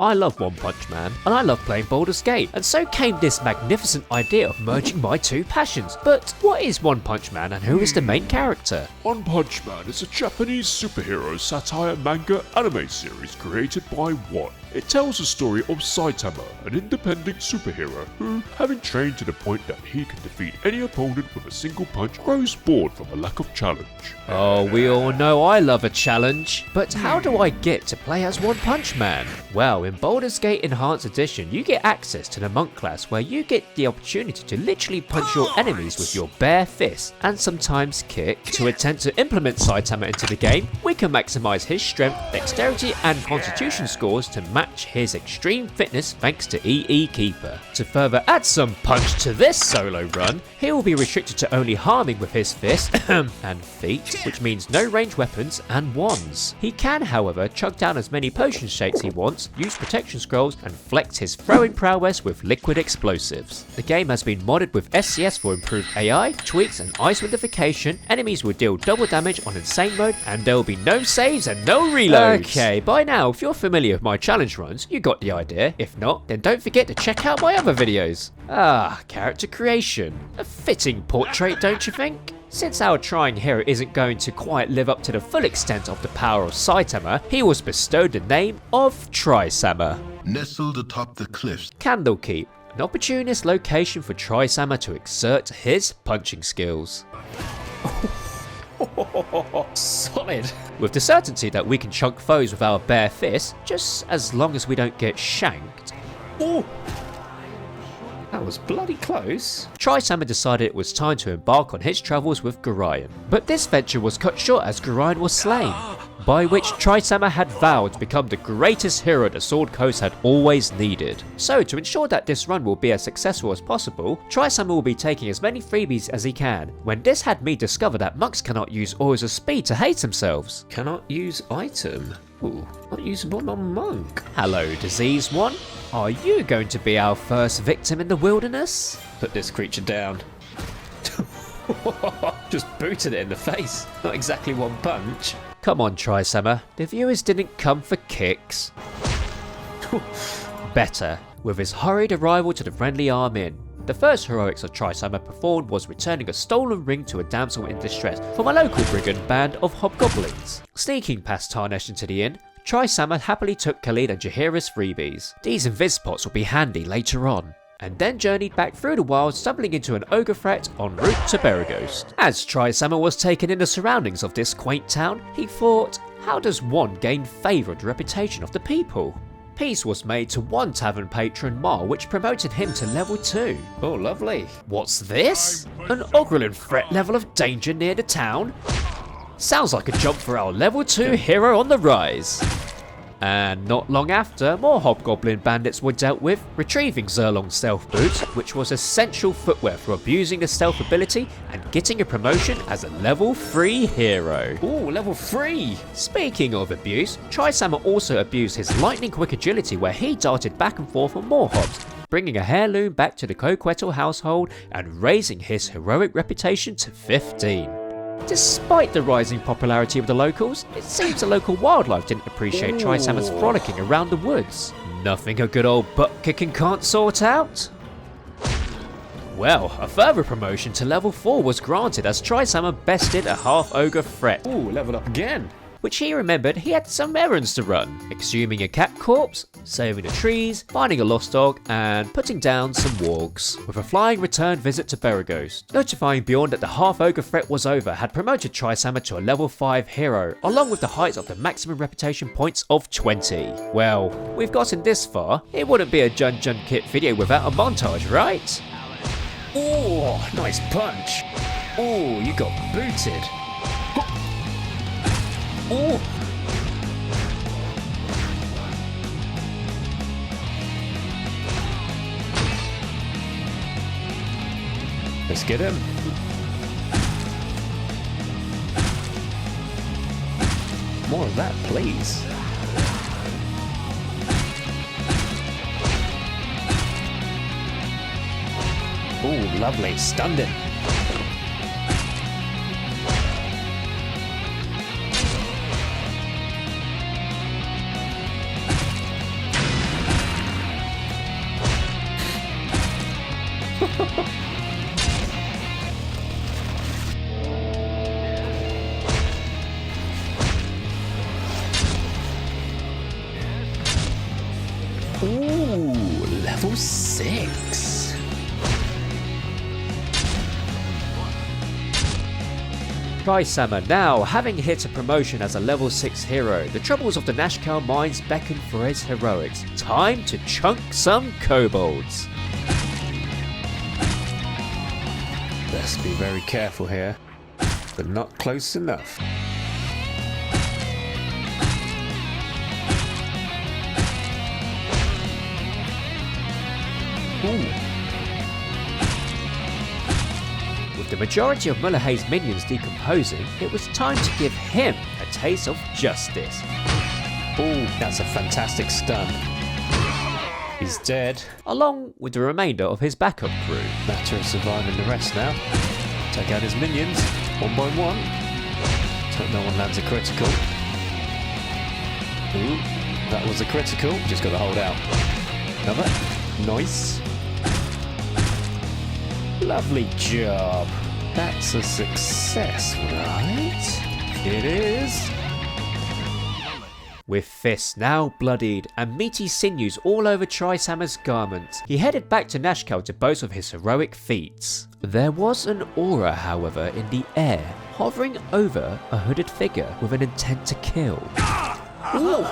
I love One Punch Man, and I love playing Baldur's Gate, and so came this magnificent idea of merging my two passions. But what is One Punch Man and who is the main character? One Punch Man is a Japanese superhero satire manga anime series created by One. It tells the story of Saitama, an independent superhero who, having trained to the point that he can defeat any opponent with a single punch, grows bored from a lack of challenge. Oh, we all know I love a challenge. But how do I get to play as One Punch Man? Well, in Baldur's Gate Enhanced Edition, you get access to the Monk class where you get the opportunity to literally punch your enemies with your bare fists and sometimes kick. To attempt to implement Saitama into the game, we can maximize his strength, dexterity and constitution scores to match his extreme fitness thanks to EE Keeper. To further add some punch to this solo run, he will be restricted to only harming with his fists and feet, which means no ranged weapons and wands. He can, however, chug down as many potion shakes he wants, use protection scrolls and flex his throwing prowess with liquid explosives. The game has been modded with SCS for improved AI, tweaks and iWDfication. Enemies will deal double damage on insane mode and there will be no saves and no reloads. Okay, by now if you're familiar with my challenge runs, you got the idea. If not, then don't forget to check out my other videos. Character creation. A fitting portrait, don't you think? Since our trying hero isn't going to quite live up to the full extent of the power of Saitama, he was bestowed the name of Tri-Sama. Nestled atop the cliffs. Candlekeep, an opportunist location for Tri-Sama to exert his punching skills. Solid. With the certainty that we can chunk foes with our bare fists, just as long as we don't get shanked. Ooh. That was bloody close. Tri-Sama decided it was time to embark on his travels with Gorion. But this venture was cut short as Gorion was slain, by which Tri-Sama had vowed to become the greatest hero the Sword Coast had always needed. So to ensure that this run will be as successful as possible, Tri-Sama will be taking as many freebies as he can, when this had me discover that monks cannot use oils of speed to hate themselves. Cannot use item. Ooh, not usable on monk. Hello, disease one. Are you going to be our first victim in the wilderness? Put this creature down. Just booted it in the face. Not exactly one punch. Come on, Tri-Sama. The viewers didn't come for kicks. Better, with his hurried arrival to the friendly arm inn. The first heroics of Tri-Sama performed was returning a stolen ring to a damsel in distress from a local brigand band of hobgoblins. Sneaking past Tarnesh into the inn, Tri-Sama happily took Khalid and Jaheira's freebies. These invis pots will be handy later on. And then journeyed back through the wild, stumbling into an ogre threat en route to Beregost. As Tri-Sama was taken in the surroundings of this quaint town, he thought, how does one gain favour and reputation of the people? Peace was made to one tavern patron, Mar, which promoted him to level 2. Oh, lovely. What's this? An Ogrelin threat level of danger near the town? Sounds like a job for our level 2 hero on the rise. And not long after, more hobgoblin bandits were dealt with, retrieving Zerlong's stealth boots, which was essential footwear for abusing the stealth ability and getting a promotion as a level 3 hero. Ooh, level 3! Speaking of abuse, Tri-Sama also abused his lightning quick agility where he darted back and forth on more hobs, bringing a heirloom back to the Coquetel household and raising his heroic reputation to 15. Despite the rising popularity of the locals, it seems the local wildlife didn't appreciate Tri-Sama's frolicking around the woods. Nothing a good old butt-kicking can't sort out? Well, a further promotion to level 4 was granted as Tri-Sama bested a half-ogre threat. Ooh, leveled up again. Which he remembered he had some errands to run, exhuming a cat corpse, saving the trees, finding a lost dog, and putting down some wargs. With a flying return visit to Beregost. Notifying Bjorn that the half-ogre threat was over had promoted Tri-Sama to a level 5 hero, along with the heights of the maximum reputation points of 20. Well, we've gotten this far, it wouldn't be a JunJunKit video without a montage, right? Ooh, nice punch. Ooh, you got booted. Ooh. Let's get him. More of that, please. Ooh, lovely. Stunned him. Ooh, level 6. Tri-Sama now, having hit a promotion as a level 6 hero, the troubles of the Nashkel mines beckon for his heroics. Time to chunk some kobolds. Best be very careful here, but not close enough. Ooh. With the majority of Mullahay's minions decomposing, it was time to give him a taste of justice. Ooh, that's a fantastic stun. He's dead. Along with the remainder of his backup crew. Matter of surviving the rest now. Take out his minions, one by one. Hope no one lands a critical. Ooh, that was a critical. Just gotta hold out. Another. Nice. Lovely job. That's a success, right? It is. With fists now bloodied and meaty sinews all over Tri-Sama's garments, he headed back to Nashkel to boast of his heroic feats. There was an aura, however, in the air, hovering over a hooded figure with an intent to kill. Ooh.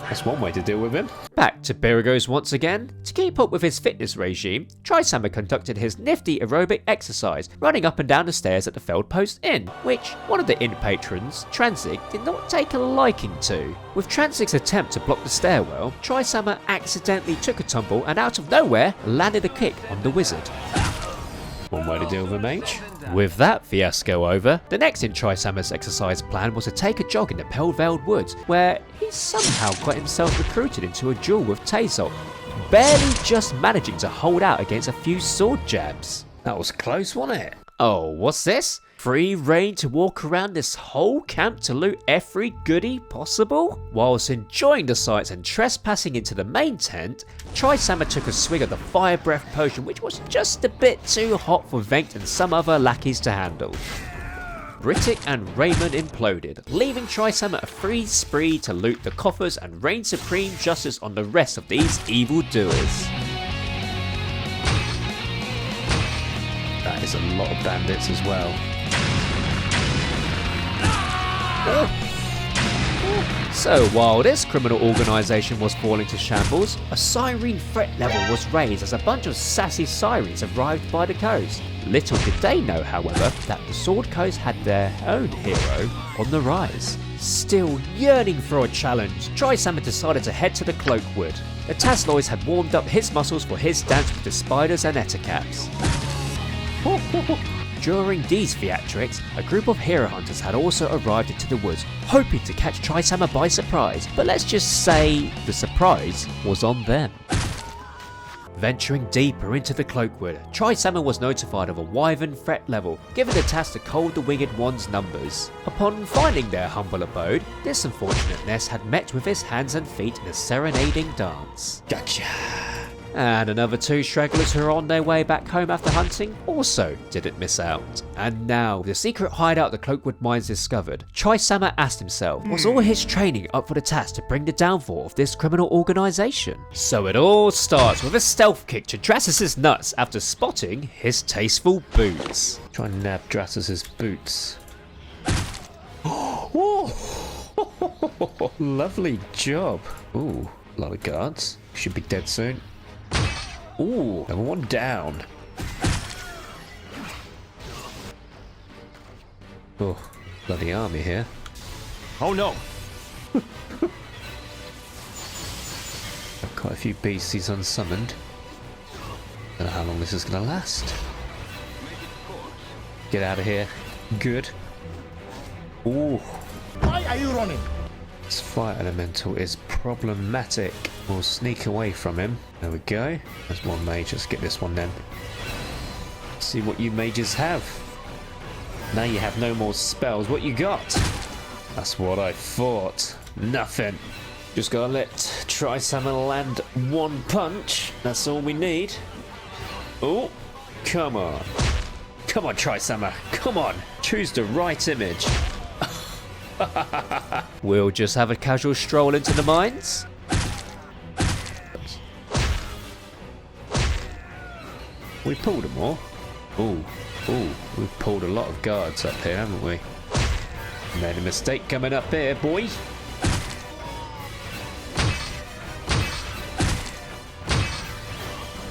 That's one way to deal with him. Back to Biragos once again. To keep up with his fitness regime, Tri-Sama conducted his nifty aerobic exercise, running up and down the stairs at the Feldpost Inn, which one of the inn patrons, Transig, did not take a liking to. With Transig's attempt to block the stairwell, Tri-Sama accidentally took a tumble and out of nowhere landed a kick on the wizard. One way to deal with a mage. With that fiasco over, the next in Tri-Sama's exercise plan was to take a jog in the Peldveld Woods, where he somehow got himself recruited into a duel with Tazol, barely just managing to hold out against a few sword jabs. That was close, wasn't it? Oh, what's this? Free reign to walk around this whole camp to loot every goodie possible? Whilst enjoying the sights and trespassing into the main tent, Tri-Sama took a swig of the fire breath potion, which was just a bit too hot for Vengt and some other lackeys to handle. Brittic and Raymond imploded, leaving Tri-Sama a free spree to loot the coffers and reign supreme justice on the rest of these evildoers. That is a lot of bandits as well. So while this criminal organisation was falling to shambles, a siren threat level was raised as a bunch of sassy sirens arrived by the coast. Little did they know, however, that the Sword Coast had their own hero on the rise. Still yearning for a challenge, Tri-Sama decided to head to the Cloakwood. The Tasloids had warmed up his muscles for his dance with the spiders and Ettercaps. During these theatrics, a group of hero hunters had also arrived into the woods, hoping to catch Tri-Sama by surprise, but let's just say the surprise was on them. Venturing deeper into the Cloakwood, Tri-Sama was notified of a wyvern threat level, given the task to cull the winged one's numbers. Upon finding their humble abode, this unfortunate nest had met with his hands and feet in a serenading dance. Gotcha. And another two stragglers who were on their way back home after hunting also didn't miss out. And now, the secret hideout the Cloakwood Mines discovered, Tri-Sama asked himself, was all his training up for the task to bring the downfall of this criminal organisation? So it all starts with a stealth kick to Drasus's nuts after spotting his tasteful boots. Try and nab Drasus's boots. Lovely job. Ooh, a lot of guards. Should be dead soon. Ooh, level 1 down. Oh, bloody army here. Oh no! Quite a few beasties unsummoned. Don't know how long this is going to last. Get out of here. Good. Ooh. Why are you running? This fire elemental is problematic. We'll sneak away from him. There we go. There's one mage. Let's get this one then. See what you mages have. Now you have no more spells. What you got? That's what I thought. Nothing. Just gotta let try some and land one punch. That's all we need. Oh, come on. Come on, Tri-Summer. Come on. Choose the right image. We'll just have a casual stroll into the mines. We pulled them all. Ooh, we've pulled a lot of guards up here, haven't we? Made a mistake coming up here, boy.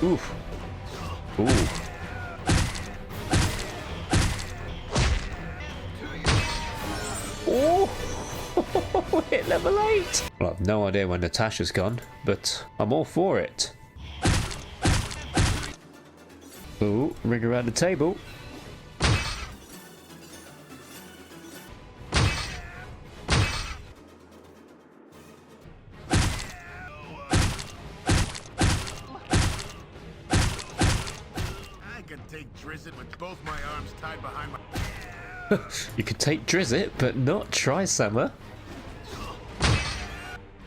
Ooh. Ooh. Oh! Hit level 8! Well, I've no idea when Natasha's gone, but I'm all for it. Ooh, ring around the table. I can take Drizzt with both my arms tied behind my... You could take Drizzt, but not Tri-Summer.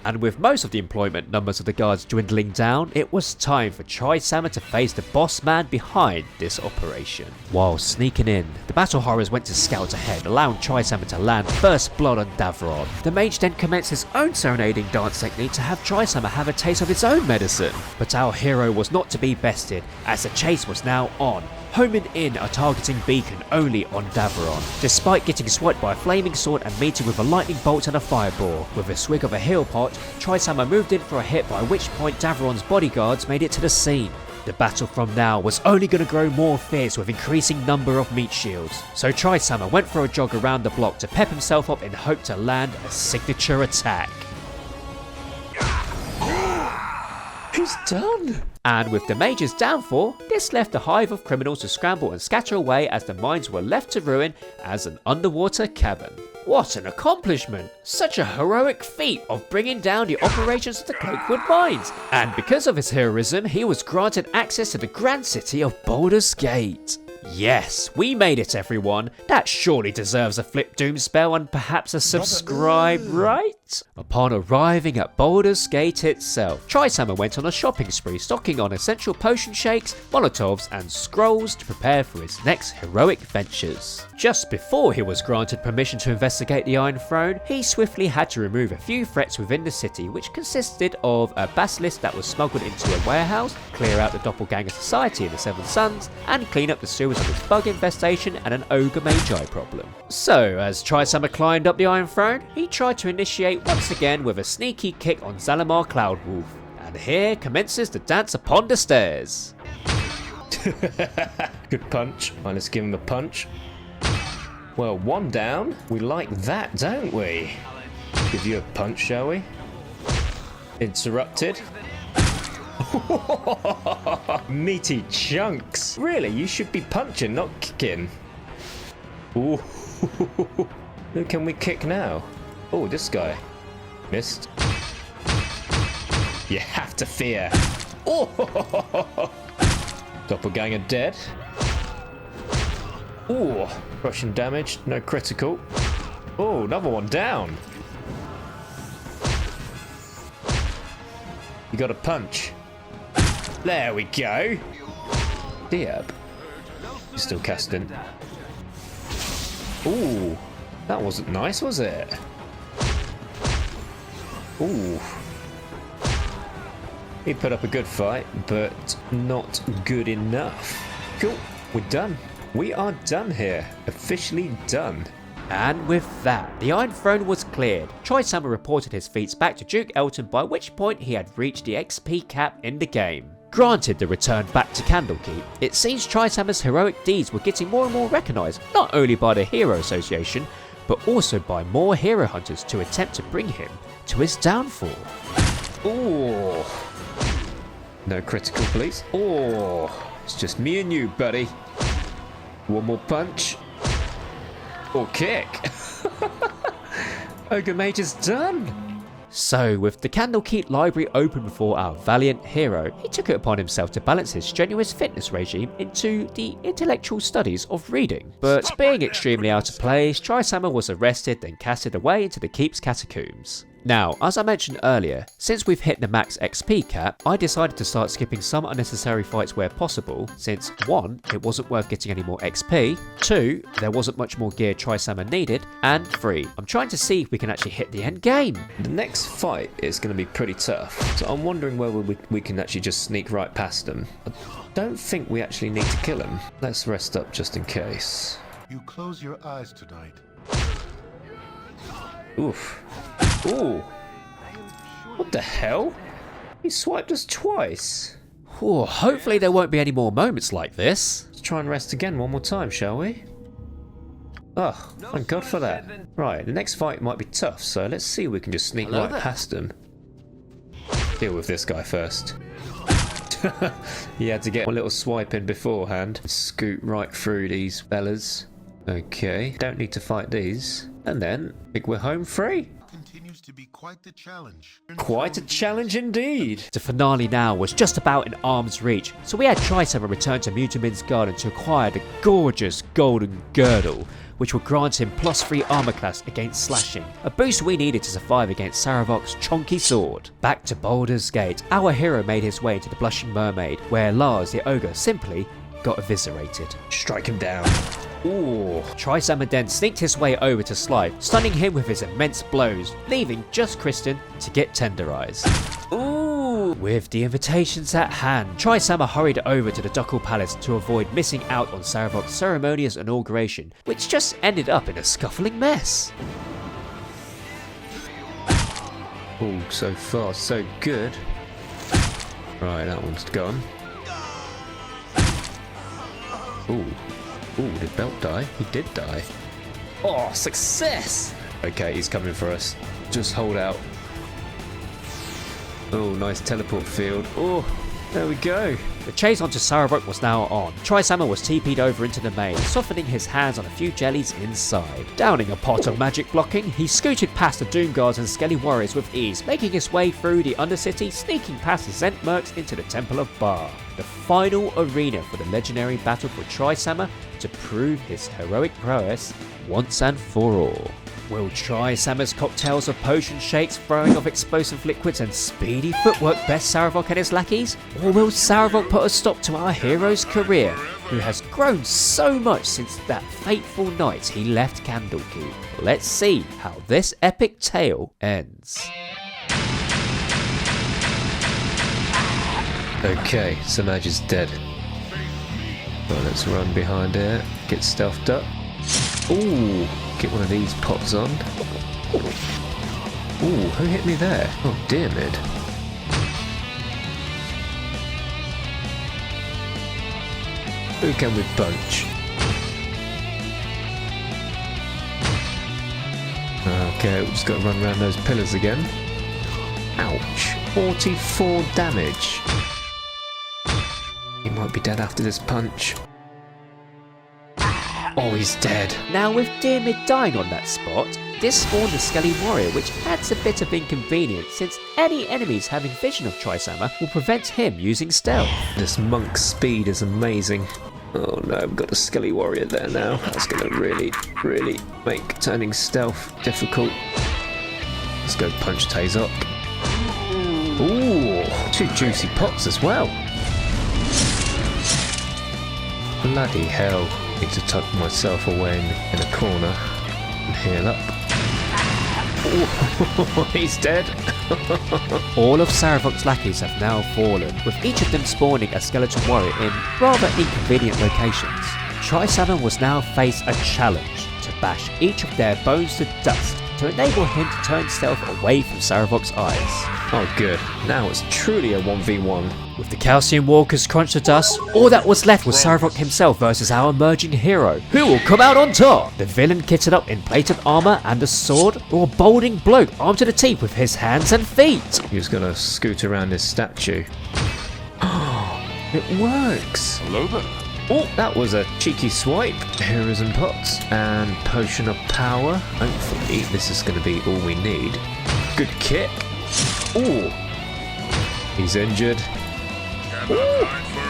And with most of the employment numbers of the guards dwindling down, it was time for Tri-Summer to face the boss man behind this operation. While sneaking in, the battle horrors went to scout ahead, allowing Tri-Summer to land first blood on Davron. The mage then commenced his own serenading dance technique to have Tri-Summer have a taste of its own medicine. But our hero was not to be bested, as the chase was now on, homing in a targeting beacon only on Davron, despite getting swiped by a flaming sword and meeting with a lightning bolt and a fireball. With a swig of a heal pot, Tri-Summer moved in for a hit, by which point Davron's bodyguards made it to the scene. The battle from now was only going to grow more fierce with increasing number of meat shields, so Tri-Summer went for a jog around the block to pep himself up in hope to land a signature attack. He's done! And with the mage's downfall, this left a hive of criminals to scramble and scatter away as the mines were left to ruin as an underwater cabin. What an accomplishment! Such a heroic feat of bringing down the operations of the Cloakwood mines! And because of his heroism, he was granted access to the grand city of Baldur's Gate. Yes, we made it, everyone. That surely deserves a flip doom spell and perhaps a subscribe, right? Upon arriving at Baldur's Gate itself, Tri-Summer went on a shopping spree, stocking on essential potion shakes, molotovs and scrolls to prepare for his next heroic ventures. Just before he was granted permission to investigate the Iron Throne, he swiftly had to remove a few threats within the city, which consisted of a basilisk that was smuggled into a warehouse, clear out the doppelganger society in the Seven Suns, and clean up the sewers of its bug infestation and an ogre magi problem. So, as Tri-Summer climbed up the Iron Throne, he tried to initiate once again with a sneaky kick on Zalamar Cloudwolf. And here commences the dance upon the stairs. Good punch. Right, let's give him a punch. Well, one down. We like that, don't we? Give you a punch, shall we? Interrupted. Meaty chunks. Really, you should be punching, not kicking. Ooh. Who can we kick now? Oh, this guy. Missed. You have to fear. Oh! Doppelganger dead. Ooh, crushing damage, no critical. Oh, another one down. You got a punch. There we go. Diab. You're still casting. Ooh, that wasn't nice, was it? Ooh. He put up a good fight, but not good enough. Cool, we're done. We are done here. Officially done. And with that, the Iron Throne was cleared. Tri-Summer reported his feats back to Duke Elton, by which point he had reached the XP cap in the game. Granted the return back to Candlekeep, it seems Tri-Summer's heroic deeds were getting more and more recognised, not only by the Hero Association, but also by more hero hunters to attempt to bring him to his downfall. Ooh. No critical, please. Oh, it's just me and you, buddy. One more punch. Or kick. Ogre Mage is done. So, with the Candlekeep library open before our valiant hero, he took it upon himself to balance his strenuous fitness regime into the intellectual studies of reading. But being extremely out of place, Tri-Summer was arrested and casted away into the keep's catacombs. Now, as I mentioned earlier, since we've hit the max XP cap, I decided to start skipping some unnecessary fights where possible, since 1, it wasn't worth getting any more XP, 2, there wasn't much more gear Tri-Sama needed, and 3, I'm trying to see if we can actually hit the end game. The next fight is going to be pretty tough, so I'm wondering whether we can actually just sneak right past them. I don't think we actually need to kill him. Let's rest up just in case. You close your eyes tonight. Oof. Ooh. What the hell? He swiped us twice. Whew, hopefully there won't be any more moments like this. Let's try and rest again one more time, shall we? Oh, thank God for that. Right, the next fight might be tough, so let's see if we can just sneak right past him. Deal with this guy first. He had to get a little swipe in beforehand. Scoot right through these fellas. Okay, don't need to fight these. And then, I think we're home free. Continues to be quite the challenge. Quite a challenge indeed. The finale now was just about in arm's reach, so we had Tri-Sama return to Mutamin's garden to acquire the gorgeous golden girdle, which will grant him +3 armor class against slashing, a boost we needed to survive against Saravok's chonky sword. Back to Baldur's Gate, our hero made his way to the Blushing Mermaid, where Lars the ogre simply got eviscerated. Strike him down. Ooh. Tri-Sama then sneaked his way over to Slive, stunning him with his immense blows, leaving just Kristen to get tenderized. Ooh. With the invitations at hand, Tri-Sama hurried over to the Ducal Palace to avoid missing out on Saravok's ceremonious inauguration, which just ended up in a scuffling mess. Ooh, so far so good. Right, that one's gone. Ooh. Ooh, did Belt die? He did die. Oh, success! Okay, he's coming for us. Just hold out. Oh, nice teleport field. Oh, there we go. The chase onto Saravok was now on. Tri-Sama was TP'd over into the maze, softening his hands on a few jellies inside. Downing a pot of magic blocking, he scooted past the Doom Guards and Skelly Warriors with ease, making his way through the Undercity, sneaking past the Zent Mercs into the Temple of Bar. The final arena for the legendary battle for Tri-Sama to prove his heroic prowess once and for all. Will Tri-Sama's cocktails of potion shakes, throwing of explosive liquids and speedy footwork best Saravok and his lackeys? Or will Saravok put a stop to our hero's career, who has grown so much since that fateful night he left Candlekeep? Let's see how this epic tale ends. Okay, Samaj is dead. Well, let's run behind here, get stealthed up. Ooh, get one of these pots on. Ooh, who hit me there? Oh, dear mid. Who can we bunch? Okay, we've just got to run around those pillars again. Ouch, 44 damage. He might be dead after this punch. Oh, he's dead. Now with Dear Mid dying on that spot, this spawned a Skelly Warrior, which adds a bit of inconvenience since any enemies having vision of Tri-Sama will prevent him using stealth. This monk's speed is amazing. Oh no, I've got a Skelly Warrior there now. That's going to really make turning stealth difficult. Let's go punch Tazok. Ooh, 2 juicy pots as well. Bloody hell. Need to tuck myself away in a corner and heal up. Ooh, he's dead. All of Saravok's lackeys have now fallen, with each of them spawning a skeleton warrior in rather inconvenient locations. Tri-Sama was now face a challenge to bash each of their bones to dust to enable him to turn stealth away from Saravok's eyes. Oh good, now it's truly a 1v1. With the Calcium Walkers crunched to dust, all that was left was Saravok himself versus our emerging hero. Who will come out on top? The villain kitted up in plated armour and a sword, or a balding bloke armed to the teeth with his hands and feet? He was gonna scoot around his statue. It works! Hello there. Oh, that was a cheeky swipe. Heroes and pots. And potion of power. Hopefully this is going to be all we need. Good kick. Ooh. He's injured. Ooh.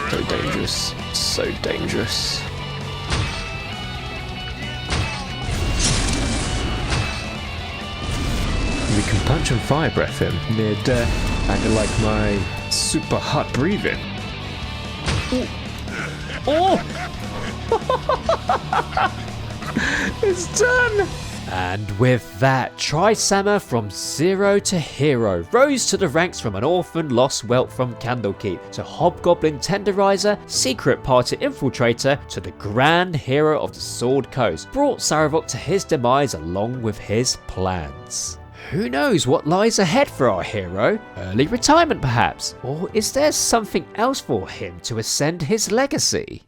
So dangerous. So dangerous. we can punch and fire breath him mid-death. I like my super hot breathing. Oh! It's done! And with that, Trisama from zero to hero rose to the ranks from an orphan lost whelp from Candlekeep to Hobgoblin Tenderizer, Secret Party Infiltrator to the Grand Hero of the Sword Coast, brought Saravok to his demise along with his plans. Who knows what lies ahead for our hero? Early retirement perhaps? Or is there something else for him to ascend his legacy?